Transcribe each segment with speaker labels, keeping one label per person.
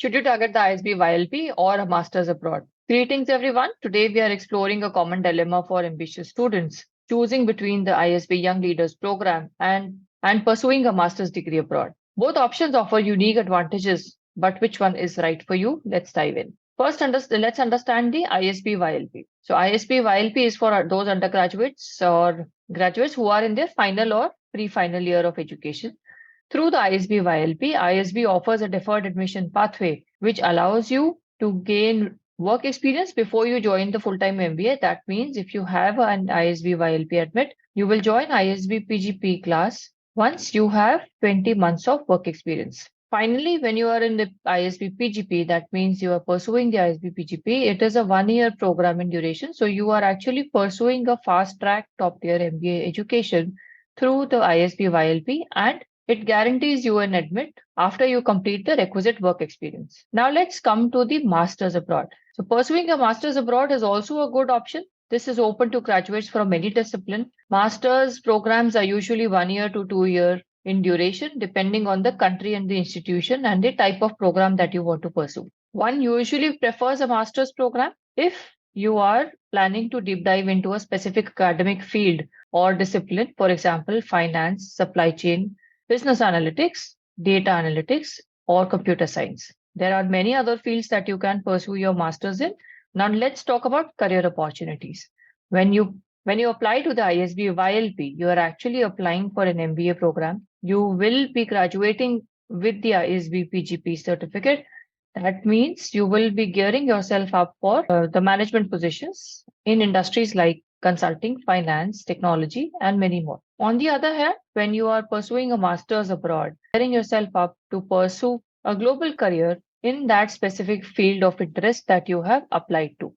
Speaker 1: Should you target the ISB YLP or a master's abroad? Greetings, everyone. Today we are exploring a common dilemma for ambitious students, choosing between the ISB Young Leaders Program and pursuing a master's degree abroad. Both options offer unique advantages, but which one is right for you? Let's dive in. First, let's understand the ISB YLP. So ISB YLP is for those undergraduates or graduates who are in their final or pre-final year of education. Through the ISB YLP, ISB offers a deferred admission pathway, which allows you to gain work experience before you join the full-time MBA. That means if you have an ISB YLP admit, you will join ISB PGP class once you have 20 months of work experience. Finally, when you are in the ISB PGP, that means you are pursuing the ISB PGP. It is a 1-year program in duration. So you are actually pursuing a fast-track top-tier MBA education through the ISB YLP, and it guarantees you an admit after you complete the requisite work experience. Now let's come to the master's abroad. So pursuing a master's abroad is also a good option. This is open to graduates from any discipline. Master's programs are usually 1 year to 2 year in duration, depending on the country and the institution and the type of program that you want to pursue. One usually prefers a master's program if you are planning to deep dive into a specific academic field or discipline, for example, finance, supply chain, business analytics, data analytics, or computer science. There are many other fields that you can pursue your master's in. Now let's talk about career opportunities. When you apply to the ISB YLP, you are actually applying for an MBA program. You will be graduating with the ISB PGP certificate. That means you will be gearing yourself up for the management positions in industries like consulting, finance, technology, and many more. On the other hand, when you are pursuing a master's abroad, gearing yourself up to pursue a global career in that specific field of interest that you have applied to.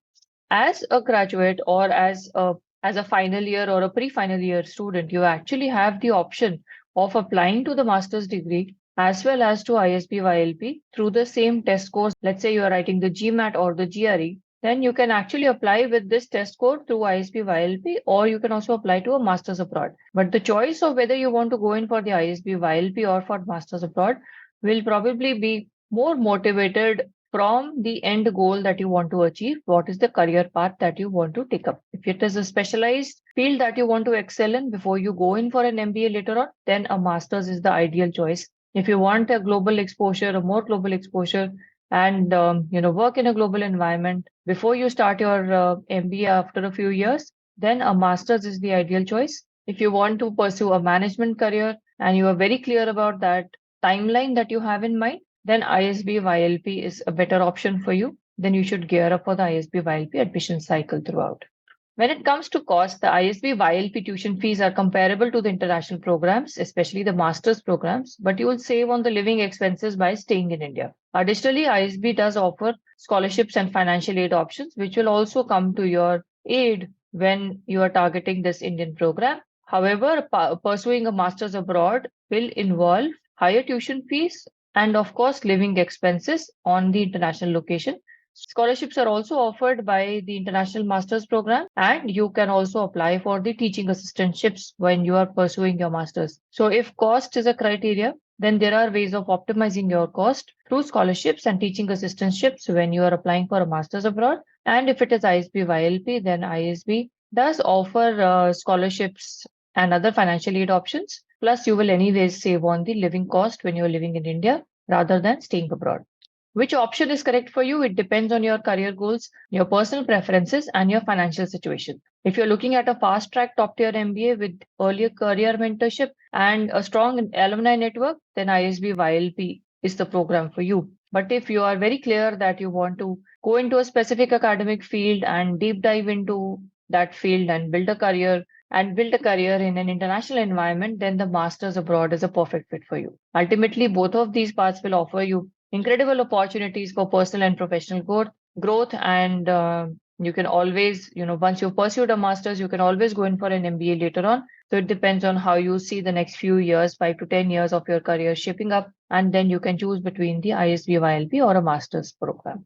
Speaker 1: As a graduate or as a final year or a pre-final year student, you actually have the option of applying to the master's degree as well as to ISB YLP through the same test course. Let's say you are writing the GMAT or the GRE, then you can actually apply with this test score through ISB YLP, or you can also apply to a master's abroad. But the choice of whether you want to go in for the ISB YLP or for master's abroad will probably be more motivated from the end goal that you want to achieve. What is the career path that you want to take up? If it is a specialized field that you want to excel in before you go in for an MBA later on, then a master's is the ideal choice. If you want a global exposure, a more global exposure, and work in a global environment before you start your MBA after a few years, then a master's is the ideal choice. If you want to pursue a management career and you are very clear about that timeline that you have in mind, then ISB YLP is a better option for you. Then you should gear up for the ISB YLP admission cycle throughout. When it comes to cost, the ISB YLP tuition fees are comparable to the international programs, especially the master's programs, but you will save on the living expenses by staying in India. Additionally, ISB does offer scholarships and financial aid options, which will also come to your aid when you are targeting this Indian program. However, pursuing a master's abroad will involve higher tuition fees and, of course, living expenses on the international location. Scholarships are also offered by the International Masters Program, and you can also apply for the teaching assistantships when you are pursuing your masters. So if cost is a criteria, then there are ways of optimizing your cost through scholarships and teaching assistantships when you are applying for a master's abroad. And if it is ISB YLP, then ISB does offer scholarships and other financial aid options. Plus, you will anyways save on the living cost when you're living in India rather than staying abroad. Which option is correct for you? It depends on your career goals, your personal preferences, and your financial situation. If you're looking at a fast track top tier MBA with earlier career mentorship and a strong alumni network, then ISB YLP is the program for you. But if you are very clear that you want to go into a specific academic field and deep dive into that field and build a career in an international environment, then the master's abroad is a perfect fit for you. Ultimately, both of these paths will offer you incredible opportunities for personal and professional growth. And you can always, once you've pursued a master's, you can always go in for an MBA later on. So it depends on how you see the next few years, 5 to 10 years of your career shaping up. And then you can choose between the ISB YLP or a master's program.